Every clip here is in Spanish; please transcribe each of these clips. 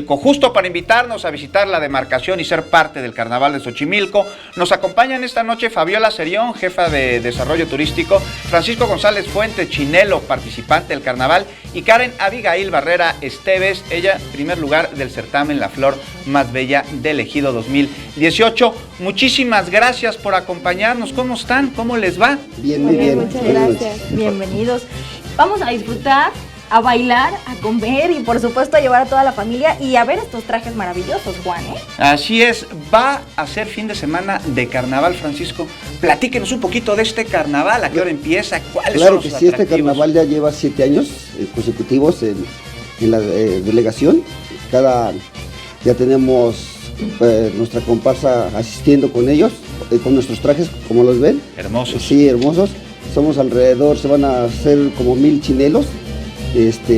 Justo para invitarnos a visitar la demarcación y ser parte del Carnaval de Xochimilco, nos acompañan esta noche Fabiola Serión, jefa de Desarrollo Turístico, Francisco González Fuente, chinelo, participante del Carnaval, y Karen Abigail Barrera Esteves, ella, primer lugar del certamen La Flor Más Bella del Ejido 2018. Muchísimas gracias por acompañarnos. ¿Cómo están? ¿Cómo les va? Bien, muy bien. Muchas gracias. Bienvenidos. Vamos a disfrutar, a bailar, a comer y por supuesto a llevar a toda la familia y a ver estos trajes maravillosos, Juan, ¿eh? Así es, va a ser fin de semana de carnaval, Francisco. Platíquenos un poquito de este carnaval, ¿a qué hora empieza? ¿Cuáles son los Claro que sí, este carnaval ya lleva 7 años consecutivos en la delegación. Ya tenemos nuestra comparsa asistiendo con ellos, con nuestros trajes, como los ven. Hermosos. Sí, hermosos. Somos alrededor, se van a hacer como 1000 chinelos.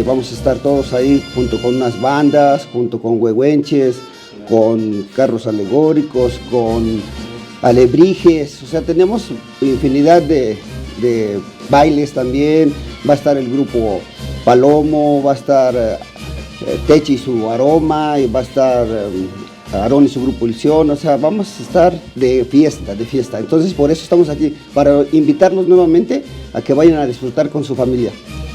Vamos a estar todos ahí junto con unas bandas, junto con huehuenches, con carros alegóricos, con alebrijes. O sea, tenemos infinidad de bailes también. Va a estar el grupo Palomo, va a estar Techi y su aroma, y va a estar Aarón y su grupo Ilción. O sea, vamos a estar de fiesta. Entonces, por eso estamos aquí, para invitarlos nuevamente a que vayan a disfrutar con su familia.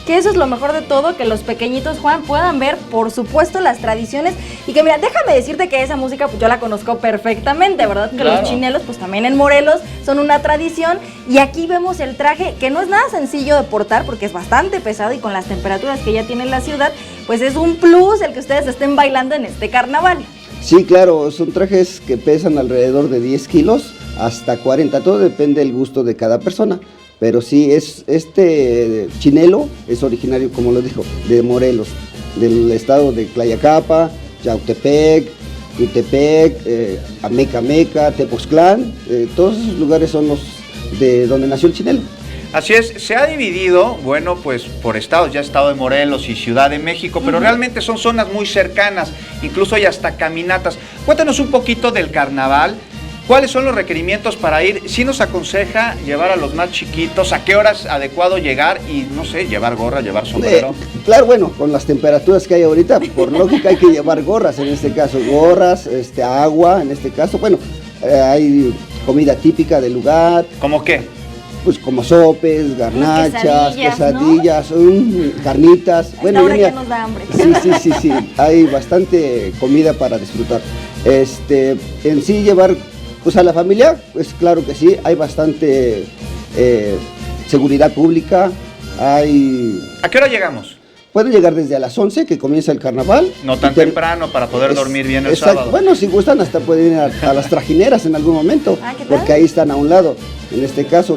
Que eso es lo mejor de todo, que los pequeñitos, Juan, puedan ver, por supuesto, las tradiciones. Y que mira, déjame decirte que esa música pues yo la conozco perfectamente, ¿verdad? Que claro. Los chinelos, pues también en Morelos, son una tradición. Y aquí vemos el traje, que no es nada sencillo de portar, porque es bastante pesado y con las temperaturas que ya tiene la ciudad, pues es un plus el que ustedes estén bailando en este carnaval. Sí, claro, son trajes que pesan alrededor de 10 kilos hasta 40, todo depende del gusto de cada persona. Pero sí, este chinelo es originario, como lo dijo, de Morelos, del estado de Tlayacapa, Yautepec, Jutepec, Amecameca, Tepoztlán, todos esos lugares son los de donde nació el chinelo. Así es, se ha dividido, bueno, pues por estados, ya estado de Morelos y Ciudad de México, pero realmente son zonas muy cercanas, incluso hay hasta caminatas. Cuéntanos un poquito del carnaval. ¿Cuáles son los requerimientos para ir? ¿Sí nos aconseja llevar a los más chiquitos? ¿A qué hora es adecuado llegar? Y no sé, llevar gorra, llevar sombrero. Claro, bueno, con las temperaturas que hay ahorita, por lógica hay que llevar gorras en este caso, gorras, agua en este caso. Bueno, hay comida típica del lugar. ¿Cómo qué? Pues como sopes, garnachas, quesadillas, ¿no? Carnitas. Bueno, ya nos da hambre. Sí, hay bastante comida para disfrutar. En sí llevar pues a la familia, pues claro que sí, hay bastante seguridad pública, hay... ¿A qué hora llegamos? Pueden llegar desde a las 11, que comienza el carnaval. No tan temprano para poder dormir bien el sábado. Bueno, si gustan hasta pueden ir a las trajineras en algún momento, porque ahí están a un lado, en este caso,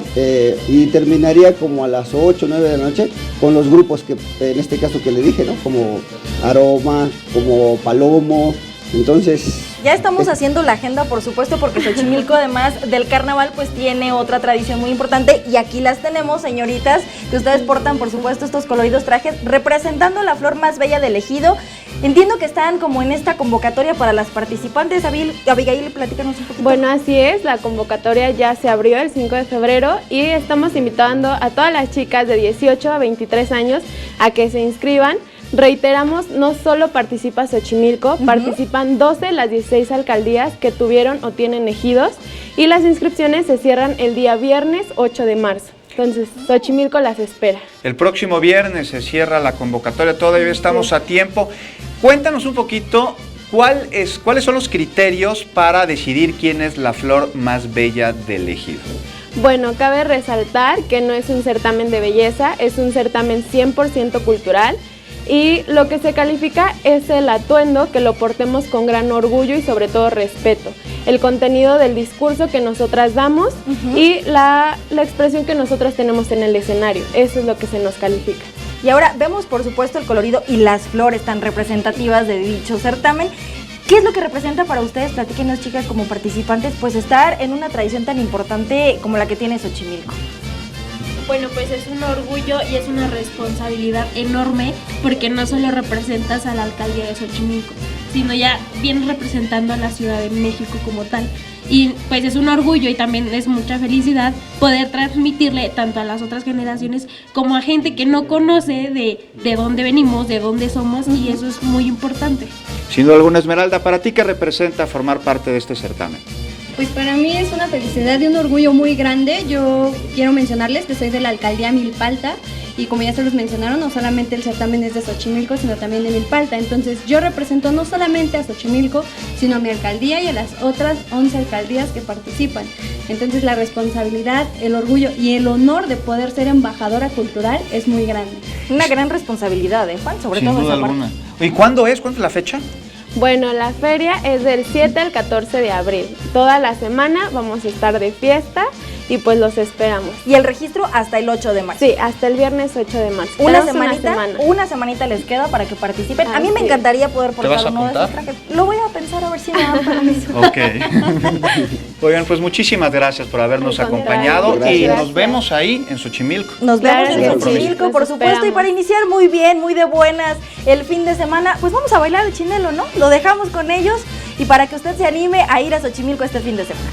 y terminaría como a las 8, 9 de la noche con los grupos que, en este caso que le dije, ¿no? Como Aroma, como Palomo, entonces... Ya estamos haciendo la agenda, por supuesto, porque Xochimilco, además del carnaval, pues tiene otra tradición muy importante y aquí las tenemos, señoritas, que ustedes portan, por supuesto, estos coloridos trajes representando la flor más bella del ejido. Entiendo que están como en esta convocatoria para las participantes. Abigail, platícanos un poquito. Bueno, así es, la convocatoria ya se abrió el 5 de febrero y estamos invitando a todas las chicas de 18 a 23 años a que se inscriban. Reiteramos, no solo participa Xochimilco, participan 12 las 16 alcaldías que tuvieron o tienen ejidos y las inscripciones se cierran el día viernes 8 de marzo. Entonces, Xochimilco las espera. El próximo viernes se cierra la convocatoria, todavía estamos a tiempo. Cuéntanos un poquito cuáles son los criterios para decidir quién es la flor más bella del ejido. Bueno, cabe resaltar que no es un certamen de belleza, es un certamen 100% cultural. Y lo que se califica es el atuendo, que lo portemos con gran orgullo y sobre todo respeto. El contenido del discurso que nosotras damos y la expresión que nosotras tenemos en el escenario. Eso es lo que se nos califica. Y ahora vemos, por supuesto, el colorido y las flores tan representativas de dicho certamen. ¿Qué es lo que representa para ustedes? Platíquenos, chicas, como participantes, pues estar en una tradición tan importante como la que tiene Xochimilco. Bueno, pues es un orgullo y es una responsabilidad enorme porque no solo representas a la alcaldía de Xochimilco, sino ya viene representando a la Ciudad de México como tal. Y pues es un orgullo y también es mucha felicidad poder transmitirle tanto a las otras generaciones como a gente que no conoce de dónde venimos, de dónde somos, y eso es muy importante. Sin duda alguna, Esmeralda, ¿para ti qué representa formar parte de este certamen? Pues para mí es una felicidad y un orgullo muy grande. Yo quiero mencionarles que soy de la alcaldía Milpalta y como ya se los mencionaron, no solamente el certamen es de Xochimilco, sino también de Milpalta. Entonces yo represento no solamente a Xochimilco, sino a mi alcaldía y a las otras 11 alcaldías que participan. Entonces la responsabilidad, el orgullo y el honor de poder ser embajadora cultural es muy grande. Una gran responsabilidad, Juan, sobre Sin todo duda esa parte. alguna. ¿Y cuándo es? ¿Cuándo es la fecha? Bueno, la feria es del 7 al 14 de abril. Toda la semana vamos a estar de fiesta y pues los esperamos. Y el registro hasta el 8 de marzo. Sí, hasta el viernes 8 de marzo. Una Tenemos semanita, una semanita les queda para que participen. A mí me Así encantaría poder ¿Te vas portar a uno de esos apuntar? trajes. Lo voy a pensar a ver si me dan permiso. Ok. Oigan, pues muchísimas gracias por habernos Al contrario, acompañado muchas y gracias. nos vemos ahí en Xochimilco. Nos Claro vemos que en sí. Xochimilco, Los por supuesto, y esperamos. para iniciar muy bien, muy de buenas el fin de semana, pues vamos a bailar el chinelo, ¿no? Lo dejamos con ellos y para que usted se anime a ir a Xochimilco este fin de semana.